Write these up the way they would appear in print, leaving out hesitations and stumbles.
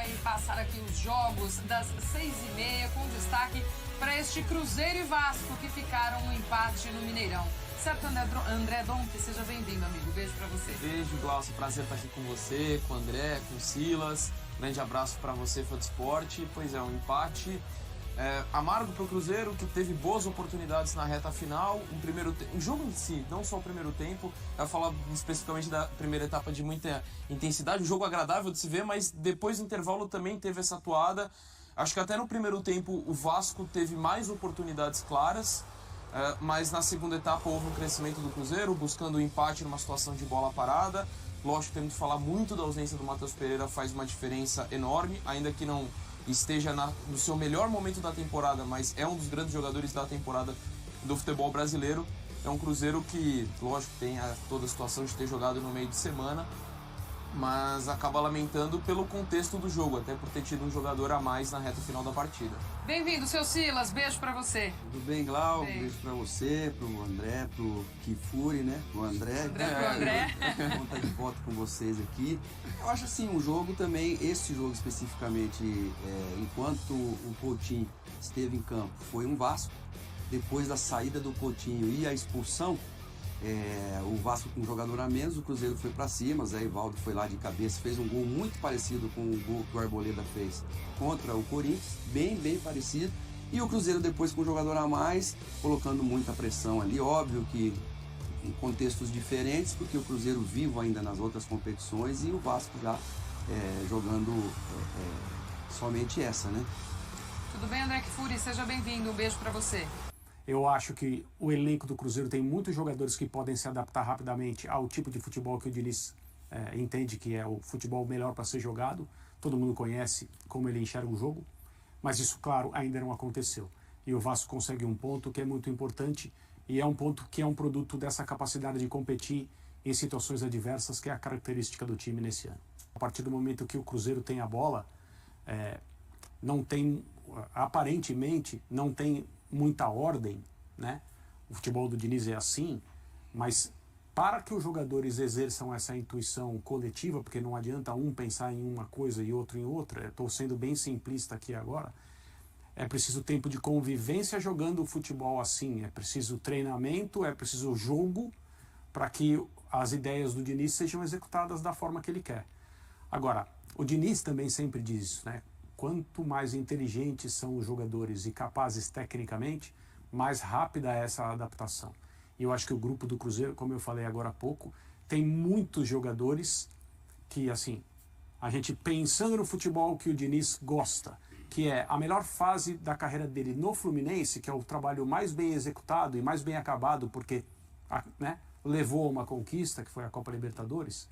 vai passar aqui os jogos das 6h30, com destaque para este Cruzeiro e Vasco, que ficaram no empate no Mineirão. Certo, André Donk, seja bem-vindo, amigo. Beijo pra você. Beijo, Glaucio. Prazer estar aqui com você, com o André, com o Silas. Grande abraço para você, fã de esporte. Pois é, um empate amargo para o Cruzeiro, que teve boas oportunidades na reta final. O jogo em si, não só o primeiro tempo, eu falar especificamente da primeira etapa de muita intensidade, um jogo agradável de se ver, mas depois do intervalo também teve essa atuada. Acho que até no primeiro tempo o Vasco teve mais oportunidades claras, mas na segunda etapa houve um crescimento do Cruzeiro, buscando o empate numa situação de bola parada. Lógico, temos que falar muito da ausência do Matheus Pereira, faz uma diferença enorme, ainda que não esteja no seu melhor momento da temporada, mas é um dos grandes jogadores da temporada do futebol brasileiro. É um Cruzeiro que, lógico, tem toda a situação de ter jogado no meio de semana, mas acaba lamentando pelo contexto do jogo, até por ter tido um jogador a mais na reta final da partida. Bem-vindo, seu Silas, beijo pra você. Tudo bem, Glau? Beijo pra você, pro André, pro Kifuri, né? Pro André. Pro André. Vamos estar de volta com vocês aqui. Eu acho assim, um jogo também, esse jogo especificamente, enquanto o Coutinho esteve em campo, foi um Vasco. Depois da saída do Coutinho e a expulsão, o Vasco com um jogador a menos, o Cruzeiro foi para cima, Zé Ivaldo foi lá de cabeça, fez um gol muito parecido com o gol que o Arboleda fez contra o Corinthians, bem parecido, e o Cruzeiro depois com um jogador a mais, colocando muita pressão ali, óbvio que em contextos diferentes, porque o Cruzeiro vivo ainda nas outras competições e o Vasco já jogando somente essa, né? Tudo bem, André Kfouri? Seja bem-vindo, um beijo para você. Eu acho que o elenco do Cruzeiro tem muitos jogadores que podem se adaptar rapidamente ao tipo de futebol que o Diniz entende que é o futebol melhor para ser jogado. Todo mundo conhece como ele enxerga o jogo, mas isso, claro, ainda não aconteceu. E o Vasco consegue um ponto que é muito importante e é um ponto que é um produto dessa capacidade de competir em situações adversas, que é a característica do time nesse ano. A partir do momento que o Cruzeiro tem a bola, aparentemente não tem muita ordem, né? O futebol do Diniz é assim, mas para que os jogadores exerçam essa intuição coletiva, porque não adianta um pensar em uma coisa e outro em outra, estou sendo bem simplista aqui agora, é preciso tempo de convivência jogando o futebol assim, é preciso treinamento, é preciso jogo para que as ideias do Diniz sejam executadas da forma que ele quer. Agora, o Diniz também sempre diz isso, né? Quanto mais inteligentes são os jogadores e capazes tecnicamente, mais rápida é essa adaptação. E eu acho que o grupo do Cruzeiro, como eu falei agora há pouco, tem muitos jogadores que, assim, a gente pensando no futebol que o Diniz gosta, que é a melhor fase da carreira dele no Fluminense, que é o trabalho mais bem executado e mais bem acabado, porque levou a uma conquista, que foi a Copa Libertadores,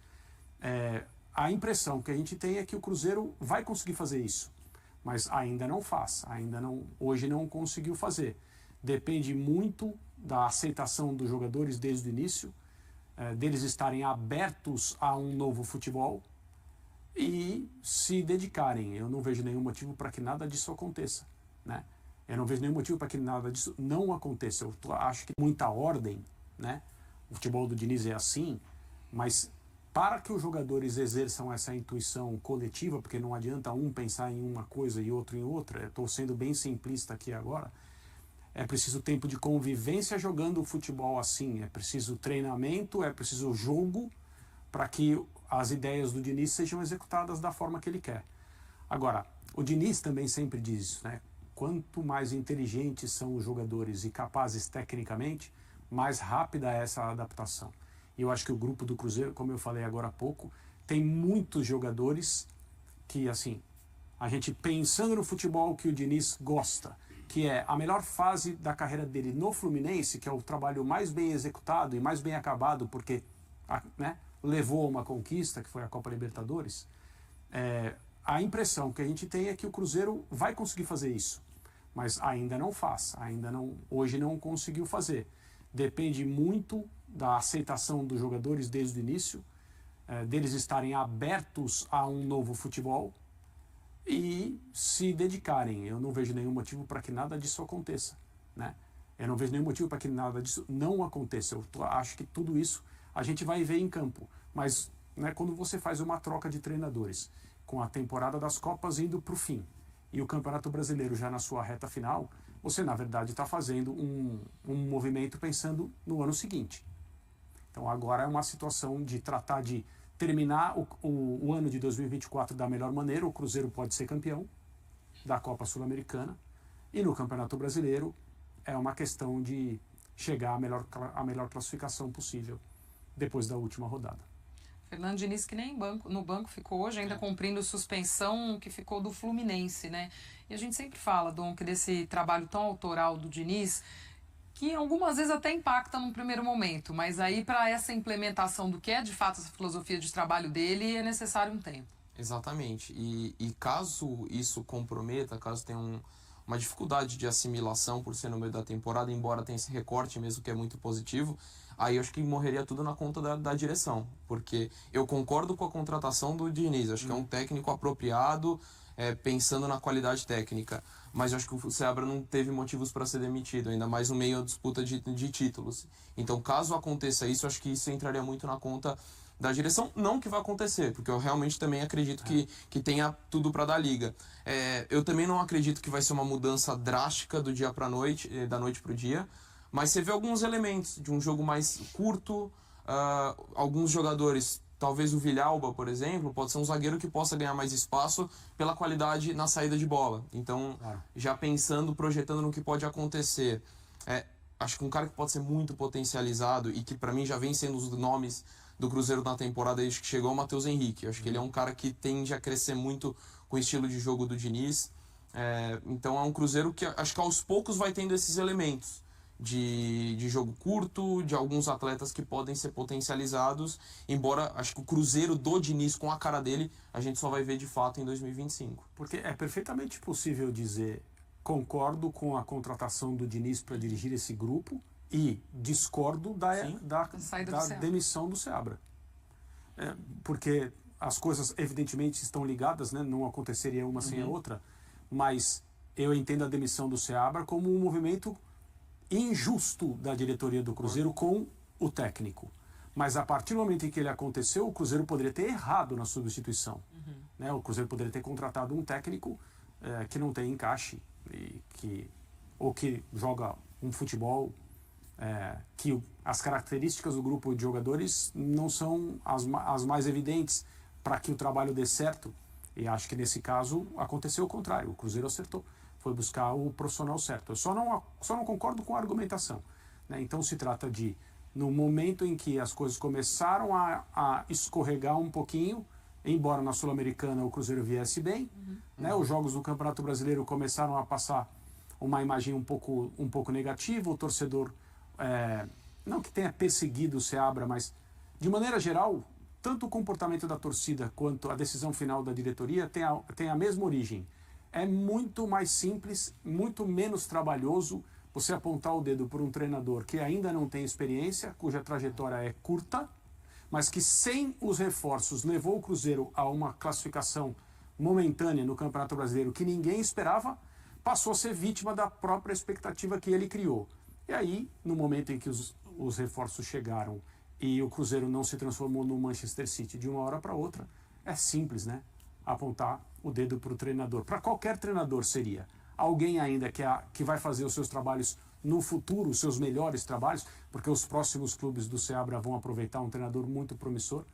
a impressão que a gente tem é que o Cruzeiro vai conseguir fazer isso, mas ainda não faz, hoje não conseguiu fazer. Depende muito da aceitação dos jogadores desde o início, deles estarem abertos a um novo futebol e se dedicarem. Eu não vejo nenhum motivo para que nada disso aconteça, né? Eu não vejo nenhum motivo para que nada disso não aconteça. Eu acho que muita ordem, né? O futebol do Diniz é assim, mas para que os jogadores exerçam essa intuição coletiva, porque não adianta um pensar em uma coisa e outro em outra, estou sendo bem simplista aqui agora, é preciso tempo de convivência jogando o futebol assim, é preciso treinamento, é preciso jogo para que as ideias do Diniz sejam executadas da forma que ele quer. Agora, o Diniz também sempre diz isso, né? Quanto mais inteligentes são os jogadores e capazes tecnicamente, mais rápida é essa adaptação. E eu acho que o grupo do Cruzeiro, como eu falei agora há pouco, tem muitos jogadores que, assim, a gente pensando no futebol que o Diniz gosta, que é a melhor fase da carreira dele no Fluminense, que é o trabalho mais bem executado e mais bem acabado, porque levou a uma conquista, que foi a Copa Libertadores, a impressão que a gente tem é que o Cruzeiro vai conseguir fazer isso, mas ainda não faz, hoje não conseguiu fazer. Depende muito da aceitação dos jogadores desde o início, deles estarem abertos a um novo futebol e se dedicarem. Eu não vejo nenhum motivo para que nada disso aconteça, né? Eu não vejo nenhum motivo para que nada disso não aconteça. Eu acho que tudo isso a gente vai ver em campo, mas quando você faz uma troca de treinadores, com a temporada das Copas indo para o fim e o Campeonato Brasileiro já na sua reta final, você na verdade está fazendo um movimento pensando no ano seguinte. Então agora é uma situação de tratar de terminar o ano de 2024 da melhor maneira. O Cruzeiro pode ser campeão da Copa Sul-Americana e no Campeonato Brasileiro é uma questão de chegar à melhor classificação possível depois da última rodada. Fernando Diniz, que nem no banco ficou hoje, ainda cumprindo suspensão que ficou do Fluminense, né? E a gente sempre fala, Dom, que desse trabalho tão autoral do Diniz, que algumas vezes até impacta num primeiro momento, mas aí para essa implementação do que é de fato essa filosofia de trabalho dele é necessário um tempo. Exatamente. E caso isso comprometa, caso tenha uma dificuldade de assimilação por ser no meio da temporada, embora tenha esse recorte mesmo que é muito positivo, aí eu acho que morreria tudo na conta da direção, porque eu concordo com a contratação do Diniz, acho que é um técnico apropriado, pensando na qualidade técnica, mas eu acho que o Seabra não teve motivos para ser demitido, ainda mais no meio da disputa de títulos. Então, caso aconteça isso, acho que isso entraria muito na conta da direção, não que vai acontecer, porque eu realmente também acredito que tenha tudo para dar liga. Eu também não acredito que vai ser uma mudança drástica do dia para noite, da noite para o dia, mas você vê alguns elementos de um jogo mais curto, alguns jogadores, talvez o Villalba, por exemplo, pode ser um zagueiro que possa ganhar mais espaço pela qualidade na saída de bola. Então, já pensando, projetando no que pode acontecer, acho que um cara que pode ser muito potencializado e que para mim já vem sendo os nomes do Cruzeiro na temporada desde que chegou, o Matheus Henrique. Acho que ele é um cara que tende a crescer muito com o estilo de jogo do Diniz. Então é um Cruzeiro que acho que aos poucos vai tendo esses elementos de jogo curto, de alguns atletas que podem ser potencializados, embora acho que o Cruzeiro do Diniz com a cara dele a gente só vai ver de fato em 2025. Porque é perfeitamente possível dizer concordo com a contratação do Diniz para dirigir esse grupo e discordo da demissão do Seabra. Porque as coisas evidentemente estão ligadas, né? Não aconteceria uma sem a outra, mas eu entendo a demissão do Seabra como um movimento injusto da diretoria do Cruzeiro com o técnico. Mas a partir do momento em que ele aconteceu, o Cruzeiro poderia ter errado na substituição. Né? O Cruzeiro poderia ter contratado um técnico que não tem encaixe ou que joga um futebol que as características do grupo de jogadores não são as mais evidentes para que o trabalho dê certo. E acho que nesse caso aconteceu o contrário. O Cruzeiro acertou. Foi buscar o profissional certo. Eu só não concordo com a argumentação. Né? Então se trata de, no momento em que as coisas começaram a escorregar um pouquinho, embora na Sul-Americana o Cruzeiro viesse bem, né? Os jogos do Campeonato Brasileiro começaram a passar uma imagem um pouco negativa, o torcedor, não que tenha perseguido o Seabra, mas de maneira geral, tanto o comportamento da torcida quanto a decisão final da diretoria tem a mesma origem. É muito mais simples, muito menos trabalhoso você apontar o dedo por um treinador que ainda não tem experiência, cuja trajetória é curta, mas que sem os reforços levou o Cruzeiro a uma classificação momentânea no Campeonato Brasileiro que ninguém esperava, passou a ser vítima da própria expectativa que ele criou. E aí, no momento em que os reforços chegaram e o Cruzeiro não se transformou no Manchester City de uma hora para outra, é simples, né? Apontar o dedo para o treinador. Para qualquer treinador seria. Alguém ainda que vai fazer os seus trabalhos no futuro, os seus melhores trabalhos, porque os próximos clubes do Seabra vão aproveitar um treinador muito promissor,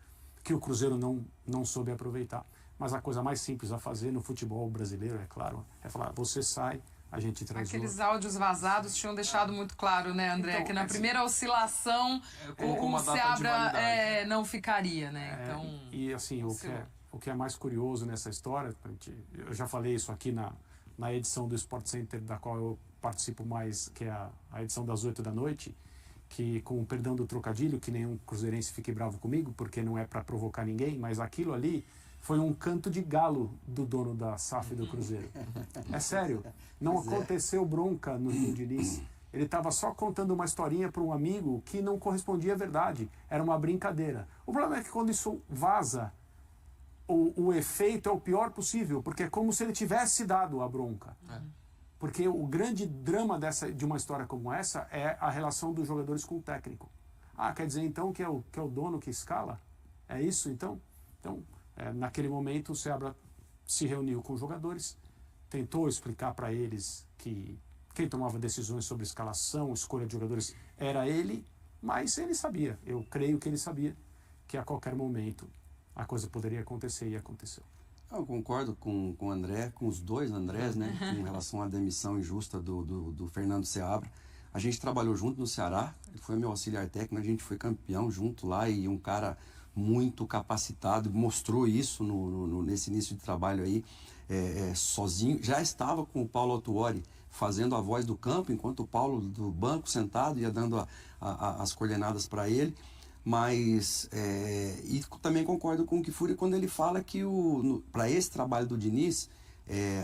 que o Cruzeiro não soube aproveitar. Mas a coisa mais simples a fazer no futebol brasileiro, é claro, é falar, você sai, a gente traz Aqueles áudios vazados tinham deixado muito claro, né, André? Então, que na primeira oscilação o Seabra não ficaria, né? Então, e assim, o que é mais curioso nessa história, eu já falei isso aqui na edição do Sport Center, da qual eu participo mais, que é a edição das 8 da noite, que, com o perdão do trocadilho, que nenhum cruzeirense fique bravo comigo, porque não é para provocar ninguém, mas aquilo ali foi um canto de galo do dono da SAF do Cruzeiro. É sério, não aconteceu bronca no Diniz. Ele estava só contando uma historinha para um amigo que não correspondia à verdade, era uma brincadeira. O problema é que quando isso vaza, o efeito é o pior possível, porque é como se ele tivesse dado a bronca. Porque o grande drama de uma história como essa é a relação dos jogadores com o técnico. Quer dizer então que é o dono que escala? É isso então? Então, naquele momento o Seabra se reuniu com os jogadores, tentou explicar para eles que quem tomava decisões sobre escalação, escolha de jogadores era ele, mas ele sabia, eu creio que ele sabia que a qualquer momento a coisa poderia acontecer e aconteceu. Eu concordo com o André, com os dois Andrés, né, com relação à demissão injusta do Fernando Seabra. A gente trabalhou junto no Ceará, ele foi meu auxiliar técnico, a gente foi campeão junto lá e um cara muito capacitado, mostrou isso nesse início de trabalho aí, sozinho. Já estava com o Paulo Autuori fazendo a voz do campo, enquanto o Paulo do banco sentado ia dando as coordenadas para ele. Mas, e também concordo com o Kifuri quando ele fala que para esse trabalho do Diniz,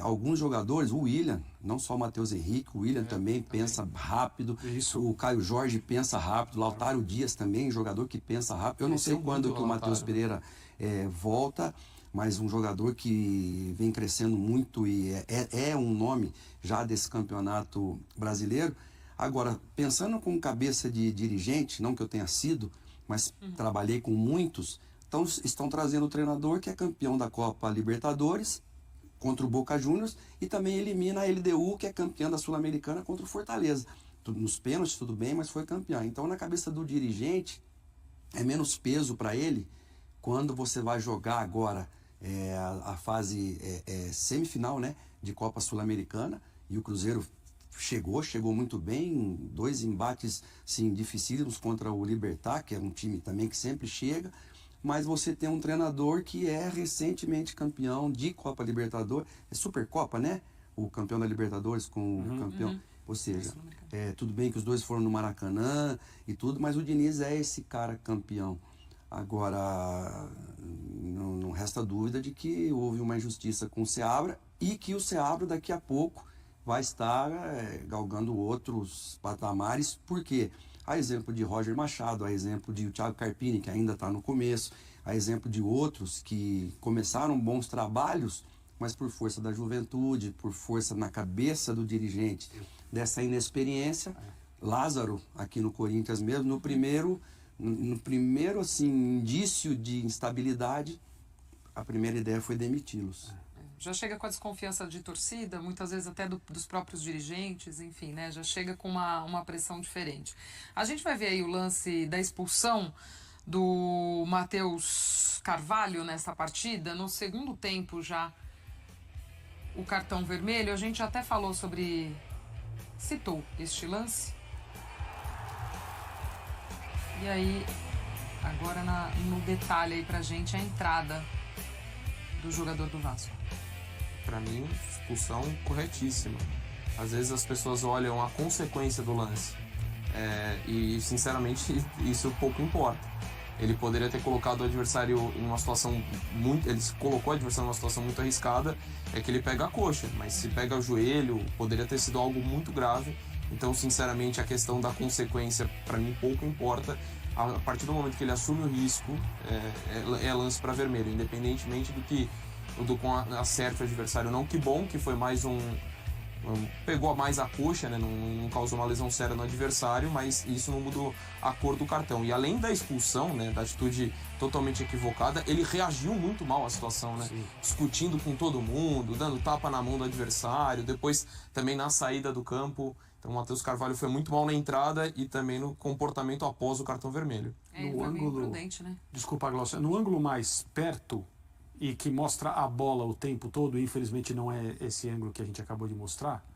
alguns jogadores, o William, não só o Matheus Henrique, o William também pensa rápido, Isso. o Caio Jorge pensa rápido, o Lautaro Dias também, jogador que pensa rápido. Eu não sei quando que o Matheus Pereira volta, mas um jogador que vem crescendo muito e é um nome já desse campeonato brasileiro. Agora, pensando com cabeça de dirigente, não que eu tenha sido, mas trabalhei com muitos, então estão trazendo o treinador que é campeão da Copa Libertadores contra o Boca Juniors e também elimina a LDU, que é campeã da Sul-Americana contra o Fortaleza. Nos pênaltis tudo bem, mas foi campeão. Então na cabeça do dirigente é menos peso para ele quando você vai jogar agora a fase semifinal, né, de Copa Sul-Americana, e o Cruzeiro chegou muito bem, 2 embates sim, dificílimos contra o Libertad, que é um time também que sempre chega, mas você tem um treinador que é recentemente campeão de Copa Libertadores, é Supercopa, né? O campeão da Libertadores com o campeão, ou seja, tudo bem que os dois foram no Maracanã e tudo, mas o Diniz é esse cara campeão. Agora, não resta dúvida de que houve uma injustiça com o Seabra e que o Seabra daqui a pouco vai estar galgando outros patamares, porque a exemplo de Roger Machado, a exemplo de Thiago Carpini, que ainda está no começo, a exemplo de outros que começaram bons trabalhos, mas por força da juventude, por força na cabeça do dirigente, dessa inexperiência. Lázaro, aqui no Corinthians mesmo, no primeiro assim, indício de instabilidade, a primeira ideia foi demiti-los. Já chega com a desconfiança de torcida, muitas vezes até dos próprios dirigentes, enfim, né? Já chega com uma pressão diferente. A gente vai ver aí o lance da expulsão do Matheus Carvalho nessa partida. No segundo tempo já, o cartão vermelho, a gente até falou citou este lance. E aí, agora no detalhe aí pra gente, a entrada do jogador do Vasco. Para mim, expulsão corretíssima. Às vezes as pessoas olham a consequência do lance e, sinceramente, isso pouco importa. Ele poderia ter colocado o adversário em uma situação ele colocou o adversário em uma situação muito arriscada, que ele pega a coxa, mas se pega o joelho, poderia ter sido algo muito grave. Então, sinceramente, a questão da consequência, para mim, pouco importa. A partir do momento que ele assume o risco, é lance para vermelho, independentemente do que com acerte o adversário não. Que bom que foi mais pegou mais a coxa, né? Não causou uma lesão séria no adversário, mas isso não mudou a cor do cartão. E além da expulsão, né, da atitude totalmente equivocada, ele reagiu muito mal à situação, né? Sim. Discutindo com todo mundo, dando tapa na mão do adversário, depois também na saída do campo. Então o Matheus Carvalho foi muito mal na entrada e também no comportamento após o cartão vermelho. No ângulo imprudente, né? Desculpa, Glaucia, no ângulo mais perto e que mostra a bola o tempo todo, infelizmente não é esse ângulo que a gente acabou de mostrar,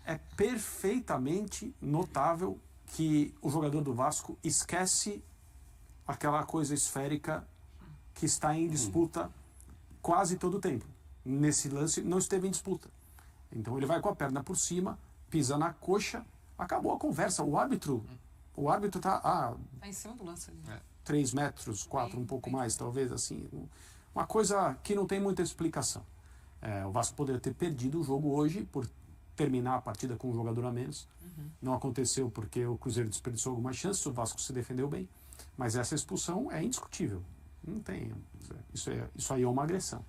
é perfeitamente notável que o jogador do Vasco esquece aquela coisa esférica que está em disputa quase todo o tempo. Nesse lance não esteve em disputa. Então ele vai com a perna por cima, pisa na coxa, acabou a conversa. O árbitro está tá em cima do lance ali. 3 metros, 4, um pouco mais, talvez, assim. Uma coisa que não tem muita explicação. O Vasco poderia ter perdido o jogo hoje por terminar a partida com um jogador a menos. Não aconteceu porque o Cruzeiro desperdiçou algumas chances, o Vasco se defendeu bem. Mas essa expulsão é indiscutível. Não tem. Isso aí é uma agressão.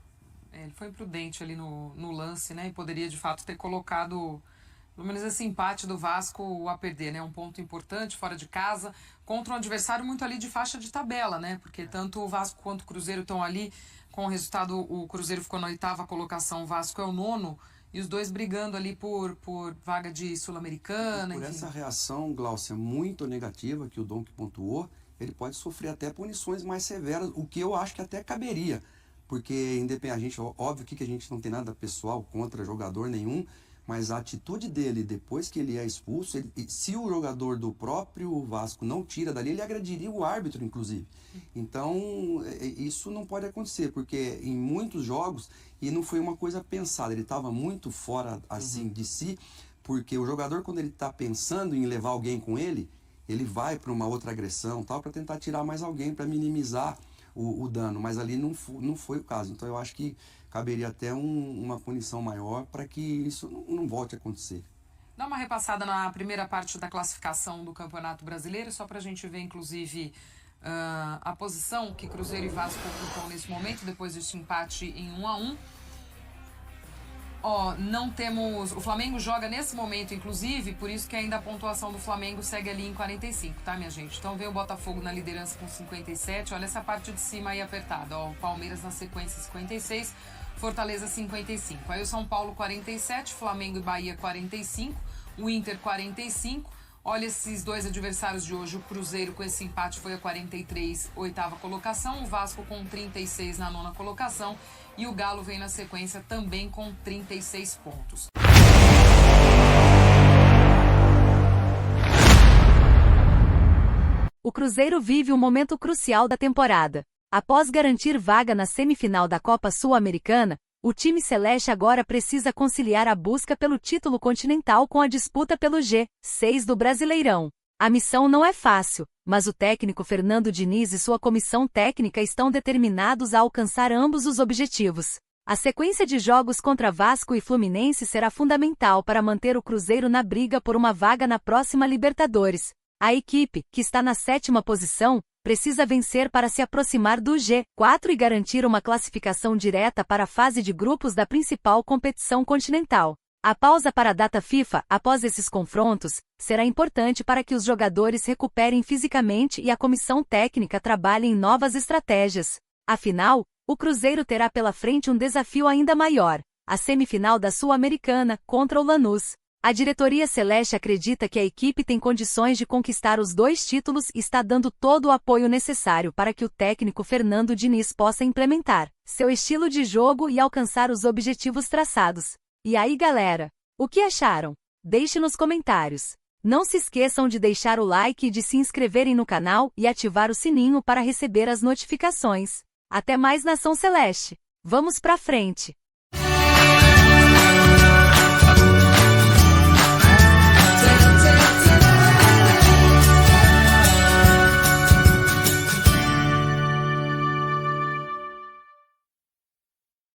Ele foi imprudente ali no lance, né? E poderia, de fato, ter colocado pelo menos esse empate do Vasco a perder, né? Um ponto importante, fora de casa, contra um adversário muito ali de faixa de tabela, né? Porque tanto o Vasco quanto o Cruzeiro estão ali com o resultado, o Cruzeiro ficou na 8ª colocação, o Vasco é o 9º, e os dois brigando ali por vaga de Sul-Americana. Por enfim. essa reação, Glaucia, muito negativa que o Dom que pontuou, ele pode sofrer até punições mais severas, o que eu acho que até caberia. Porque, independente, óbvio que a gente não tem nada pessoal contra jogador nenhum, mas a atitude dele, depois que ele é expulso, se o jogador do próprio Vasco não tira dali, ele agrediria o árbitro, inclusive. Então, isso não pode acontecer, porque em muitos jogos, e não foi uma coisa pensada, ele estava muito fora, assim, de si, porque o jogador, quando ele está pensando em levar alguém com ele vai para uma outra agressão, tal, para tentar tirar mais alguém, para minimizar o dano, mas ali não foi o caso. Então eu acho que caberia até uma punição maior para que isso não volte a acontecer. Dá uma repassada na primeira parte da classificação do Campeonato Brasileiro, só para a gente ver, inclusive, a posição que Cruzeiro e Vasco ocupam nesse momento, depois desse empate em 1-1. Não temos... O Flamengo joga nesse momento, inclusive, por isso que ainda a pontuação do Flamengo segue ali em 45, tá, minha gente? Então vem o Botafogo na liderança com 57, olha essa parte de cima aí apertada, o Palmeiras na sequência 56, Fortaleza 55. Aí o São Paulo 47, Flamengo e Bahia 45, o Inter 45. Olha esses dois adversários de hoje, o Cruzeiro com esse empate foi a 43, 8ª colocação, o Vasco com 36 na 9ª colocação e o Galo vem na sequência também com 36 pontos. O Cruzeiro vive um momento crucial da temporada. Após garantir vaga na semifinal da Copa Sul-Americana, o time celeste agora precisa conciliar a busca pelo título continental com a disputa pelo G6 do Brasileirão. A missão não é fácil, mas o técnico Fernando Diniz e sua comissão técnica estão determinados a alcançar ambos os objetivos. A sequência de jogos contra Vasco e Fluminense será fundamental para manter o Cruzeiro na briga por uma vaga na próxima Libertadores. A equipe, que está na 7ª posição, precisa vencer para se aproximar do G4 e garantir uma classificação direta para a fase de grupos da principal competição continental. A pausa para a data FIFA, após esses confrontos, será importante para que os jogadores recuperem fisicamente e a comissão técnica trabalhe em novas estratégias. Afinal, o Cruzeiro terá pela frente um desafio ainda maior, a semifinal da Sul-Americana, contra o Lanús. A diretoria celeste acredita que a equipe tem condições de conquistar os 2 títulos e está dando todo o apoio necessário para que o técnico Fernando Diniz possa implementar seu estilo de jogo e alcançar os objetivos traçados. E aí, galera, o que acharam? Deixe nos comentários. Não se esqueçam de deixar o like e de se inscreverem no canal e ativar o sininho para receber as notificações. Até mais, Nação Celeste! Vamos pra frente!